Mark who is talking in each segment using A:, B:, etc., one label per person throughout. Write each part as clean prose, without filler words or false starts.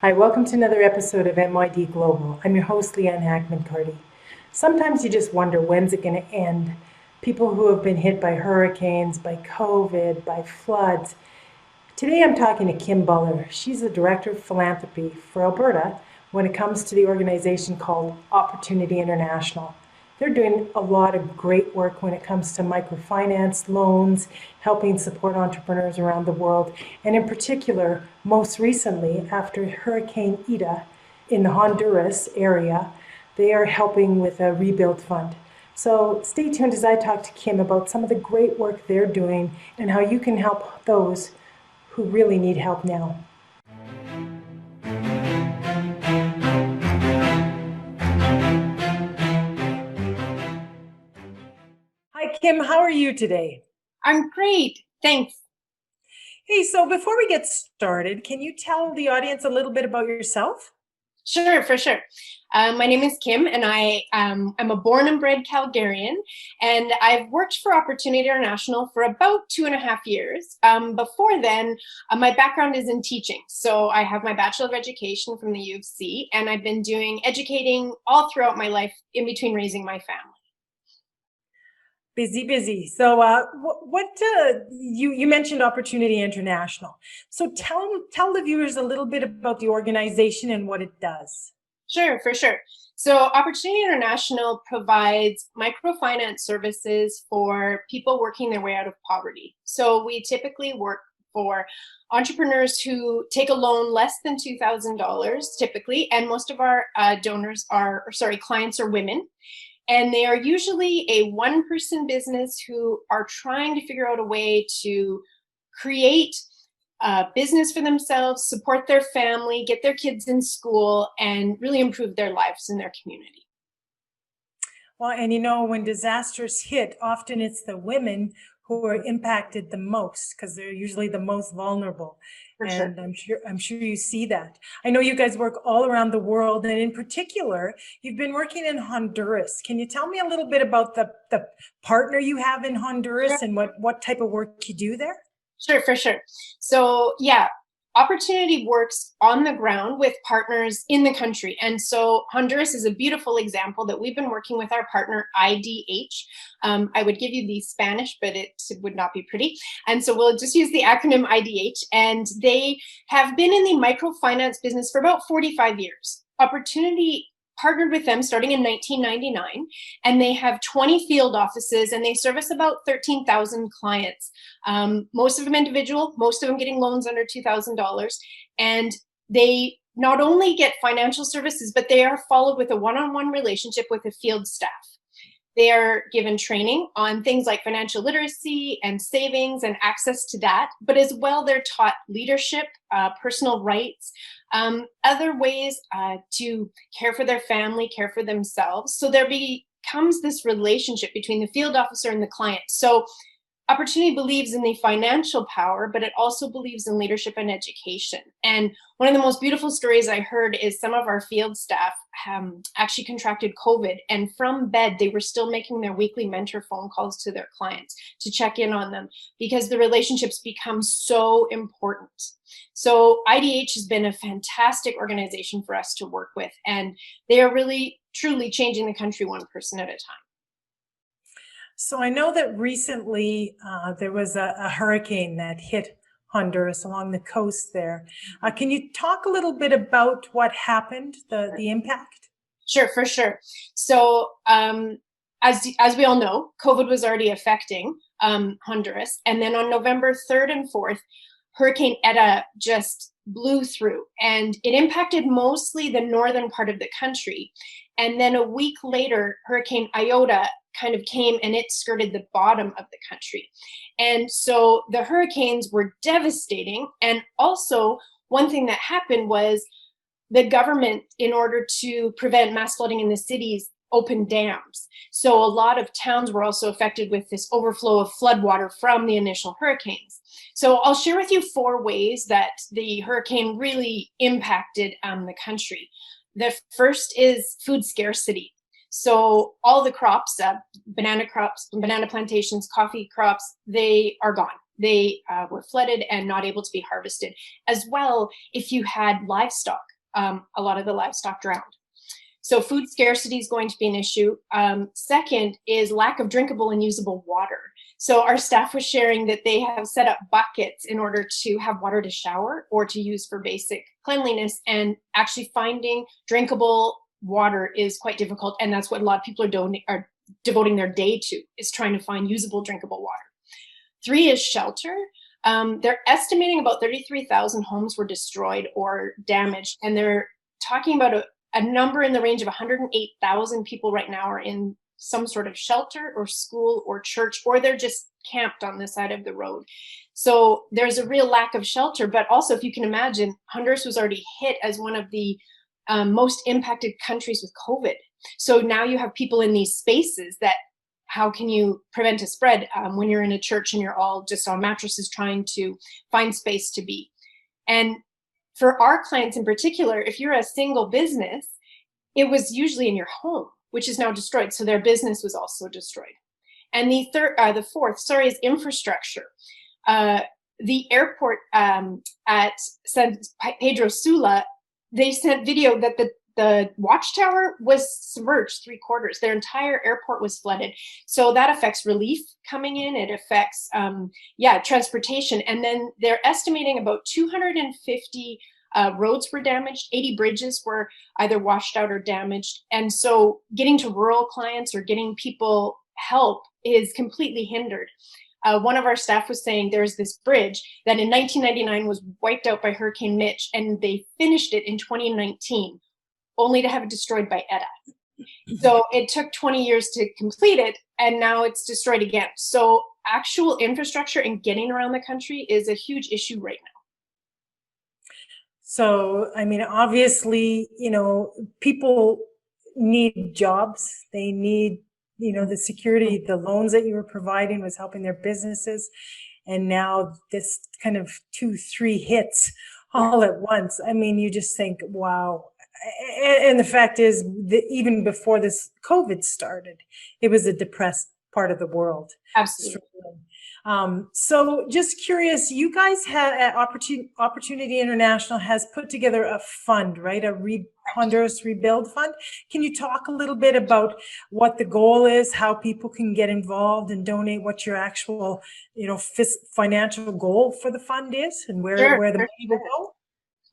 A: Hi, welcome to another episode of MYD Global. I'm your host, Leanne Hackman-Carty. Sometimes you just wonder, when's it going to end? People who have been hit by hurricanes, by COVID, by floods. Today I'm talking to Kim Buller. She's the Director of Philanthropy for Alberta when it comes to the organization called Opportunity International. They're doing a lot of great work when it comes to microfinance, loans, helping support entrepreneurs around the world, and in particular, most recently, after Hurricane Eta in the Honduras area, they are helping with a rebuild fund. So stay tuned as I talk to Kim about some of the great work they're doing and how you can help those who really need help now. Hi, Kim. How are you today?
B: I'm great. Thanks.
A: Hey, so before we get started, can you tell the audience a little bit about yourself?
B: Sure, for sure. My name is Kim, and I'm a born and bred Calgarian, and I've worked for Opportunity International for about 2.5 years. Before then, my background is in teaching. So I have my Bachelor of Education from the U of C, and I've been doing educating all throughout my life in between raising my family.
A: Busy. So, you mentioned Opportunity International. So tell the viewers a little bit about the organization and what it does.
B: Sure, for sure. So Opportunity International provides microfinance services for people working their way out of poverty. So we typically work for entrepreneurs who take a loan less than $2,000 typically, and most of our clients are women. And they are usually a one-person business who are trying to figure out a way to create a business for themselves, support their family, get their kids in school, and really improve their lives in their community.
A: Well, and when disasters hit, often it's the women who are impacted the most because they're usually the most vulnerable.
B: For
A: And
B: sure.
A: I'm sure you see that. I know you guys work all around the world, and in particular, you've been working in Honduras. Can you tell me a little bit about the partner you have in Honduras and what type of work you do there?
B: Sure, for sure. So, yeah, Opportunity works on the ground with partners in the country. And so Honduras is a beautiful example that we've been working with our partner IDH. I would give you the Spanish, but it would not be pretty. And so we'll just use the acronym IDH. And they have been in the microfinance business for about 45 years. Opportunity partnered with them starting in 1999, and they have 20 field offices, and they service about 13,000 clients. Most of them individual, most of them getting loans under $2,000. And they not only get financial services, but they are followed with a one-on-one relationship with a field staff. They are given training on things like financial literacy and savings and access to that, but as well, they're taught leadership, personal rights, other ways to care for their family, care for themselves. So there becomes this relationship between the field officer and the client. So Opportunity believes in the financial power, but it also believes in leadership and education. And one of the most beautiful stories I heard is some of our field staff actually contracted COVID, and from bed, they were still making their weekly mentor phone calls to their clients to check in on them because the relationships become so important. So IDH has been a fantastic organization for us to work with, and they are really, truly changing the country one person at a time.
A: So I know that recently there was a hurricane that hit Honduras along the coast there. Can you talk a little bit about what happened, the impact?
B: Sure, for sure. So, as we all know, COVID was already affecting Honduras, and then on November 3rd and 4th, Hurricane Eta just blew through, and it impacted mostly the northern part of the country. And then a week later, Hurricane Iota kind of came and it skirted the bottom of the country. And so the hurricanes were devastating. And also, one thing that happened was the government, in order to prevent mass flooding in the cities, opened dams. So a lot of towns were also affected with this overflow of floodwater from the initial hurricanes. So I'll share with you 4 ways that the hurricane really impacted the country. The first is food scarcity. So all the crops, banana plantations, coffee crops, they are gone. They were flooded and not able to be harvested. As well, if you had livestock, a lot of the livestock drowned. So food scarcity is going to be an issue. Second is lack of drinkable and usable water. So our staff was sharing that they have set up buckets in order to have water to shower or to use for basic cleanliness, and actually finding drinkable water is quite difficult. And that's what a lot of people are devoting their day to, is trying to find usable drinkable water. 3 is shelter. They're estimating about 33,000 homes were destroyed or damaged, and they're talking about a number in the range of 108,000 people right now are in some sort of shelter or school or church, or they're just camped on the side of the road. So there's a real lack of shelter. But also, if you can imagine, Honduras was already hit as one of the most impacted countries with COVID. So now you have people in these spaces that, how can you prevent a spread when you're in a church and you're all just on mattresses trying to find space to be? And for our clients in particular, if you're a single business, it was usually in your home, which is now destroyed. So their business was also destroyed. And the fourth, is infrastructure. The airport at San Pedro Sula, they sent video that the watchtower was submerged 3/4. Their entire airport was flooded. So that affects relief coming in. It affects, transportation. And then they're estimating about 250 roads were damaged. 80 bridges were either washed out or damaged. And so getting to rural clients or getting people help is completely hindered. One of our staff was saying there's this bridge that in 1999 was wiped out by Hurricane Mitch, and they finished it in 2019, only to have it destroyed by Eta. So it took 20 years to complete it, and now it's destroyed again. So actual infrastructure and getting around the country is a huge issue right now.
A: So, I mean, obviously, people need jobs. They need, the security, the loans that you were providing was helping their businesses. And now this kind of 2-3 hits all at once. I mean, you just think, wow. And the fact is that even before this COVID started, it was a depressed part of the world.
B: Absolutely.
A: So just curious, you guys had Opportunity International has put together a fund, right? Honduras Rebuild Fund. Can you talk a little bit about what the goal is, how people can get involved and donate, what your actual, financial goal for the fund is, and where the money will go?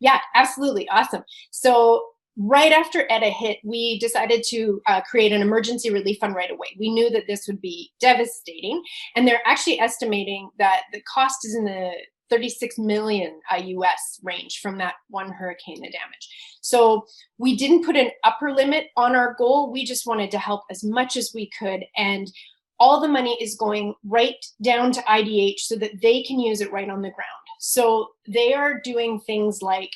B: Yeah, absolutely. Awesome. So right after Eta hit, we decided to create an emergency relief fund right away. We knew that this would be devastating, and they're actually estimating that the cost is in the 36 million US range from that one hurricane, the damage. So we didn't put an upper limit on our goal. We just wanted to help as much as we could, and all the money is going right down to IDH so that they can use it right on the ground. So they are doing things like,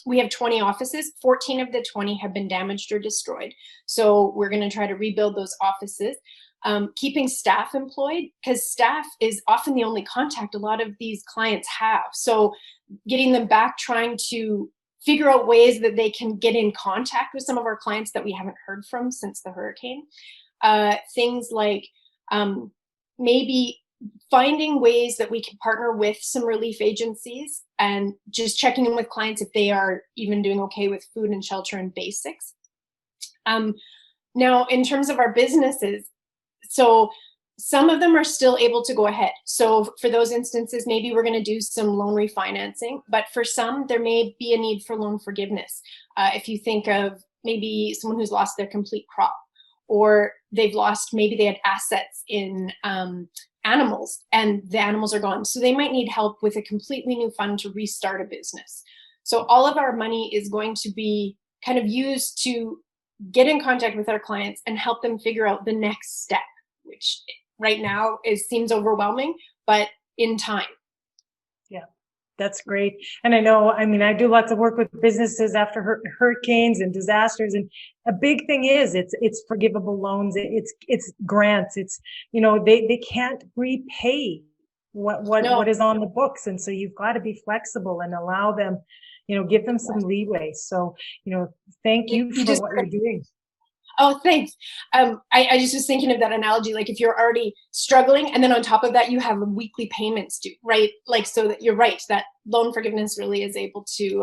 B: we have 20 offices, 14 of the 20 have been damaged or destroyed. So we're going to try to rebuild those offices. Keeping staff employed, because staff is often the only contact a lot of these clients have. So getting them back, trying to figure out ways that they can get in contact with some of our clients that we haven't heard from since the hurricane. Things like maybe finding ways that we can partner with some relief agencies and just checking in with clients if they are even doing okay with food and shelter and basics. Now, in terms of our businesses, so some of them are still able to go ahead. So for those instances, maybe we're going to do some loan refinancing, but for some, there may be a need for loan forgiveness. If you think of maybe someone who's lost their complete crop, or maybe they had assets in animals and the animals are gone. So they might need help with a completely new fund to restart a business. So all of our money is going to be kind of used to get in contact with our clients and help them figure out the next step, which right now seems overwhelming, but in time.
A: Yeah, that's great. And I do lots of work with businesses after hurricanes and disasters. And a big thing is it's forgivable loans. It's grants. It's, they can't repay what is on the books. And so you've got to be flexible and allow them, give them some leeway. So, thank you for what you're doing.
B: Oh, thanks. I just was thinking of that analogy, like if you're already struggling and then on top of that, you have weekly payments due, right? Like, so that you're right, that loan forgiveness really is able to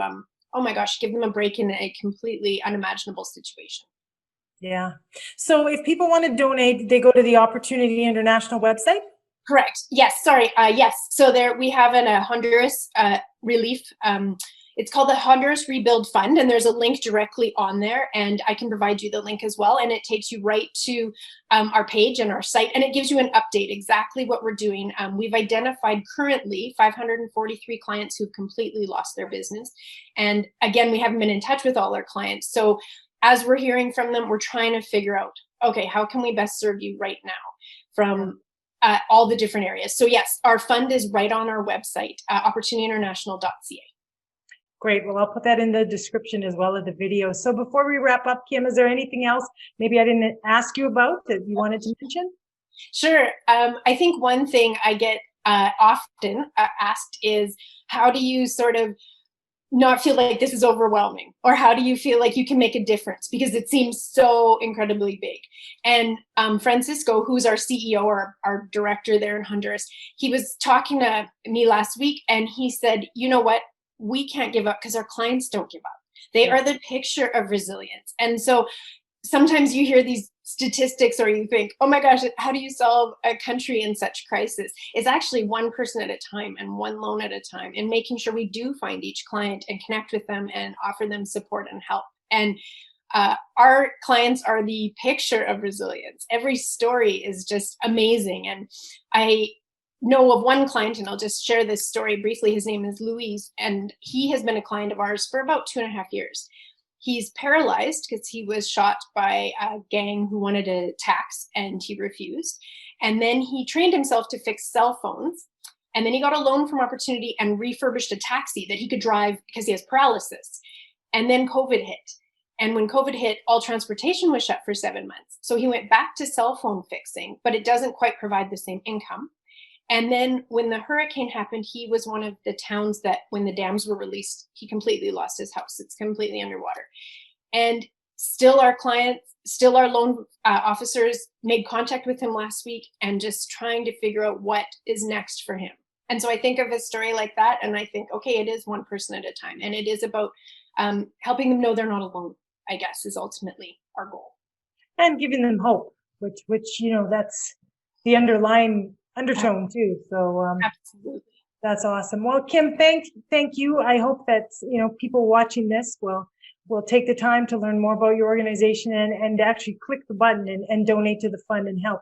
B: oh my gosh, give them a break in a completely unimaginable situation.
A: Yeah. So if people want to donate, they go to the Opportunity International website?
B: Correct. Yes. Sorry. Yes. So there we have a Honduras relief. It's called the Honduras Rebuild Fund, and there's a link directly on there, and I can provide you the link as well. And it takes you right to our page and our site, and it gives you an update exactly what we're doing. We've identified currently 543 clients who've completely lost their business, and again, we haven't been in touch with all our clients. So as we're hearing from them, we're trying to figure out, okay, how can we best serve you right now from all the different areas. So yes, our fund is right on our website, opportunityinternational.ca.
A: Great. Well, I'll put that in the description as well as the video. So before we wrap up, Kim, is there anything else maybe I didn't ask you about that you wanted to mention?
B: Sure. I think one thing I get often asked is, how do you sort of not feel like this is overwhelming, or how do you feel like you can make a difference, because it seems so incredibly big? And Francisco, who's our CEO or our director there in Honduras, he was talking to me last week, and he said, you know what, we can't give up because our clients don't give up. They are the picture of resilience. And so sometimes you hear these statistics or you think, oh my gosh, how do you solve a country in such crisis? It's actually one person at a time and one loan at a time, and making sure we do find each client and connect with them and offer them support and help. And our clients are the picture of resilience. Every story is just amazing. And I know of one client, and I'll just share this story briefly. His name is Luis, and he has been a client of ours for about 2.5 years. He's paralyzed because he was shot by a gang who wanted a tax, and he refused. And then he trained himself to fix cell phones. And then he got a loan from Opportunity and refurbished a taxi that he could drive because he has paralysis. And then COVID hit. And when COVID hit, all transportation was shut for 7 months. So he went back to cell phone fixing, but it doesn't quite provide the same income. And then when the hurricane happened, he was one of the towns that when the dams were released, he completely lost his house. It's completely underwater. And still our clients, still our loan officers made contact with him last week and just trying to figure out what is next for him. And so I think of a story like that, and I think, okay, it is one person at a time. And it is about helping them know they're not alone, I guess, is ultimately our goal.
A: And giving them hope, which you know, that's the underlying undertone too. So
B: absolutely,
A: that's awesome. Well, Kim, thank you. I hope that people watching this will take the time to learn more about your organization and actually click the button and donate to the fund and help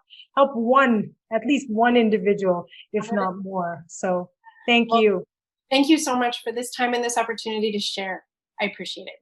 A: at least one individual, if not more. So thank you.
B: Thank you so much for this time and this opportunity to share. I appreciate it.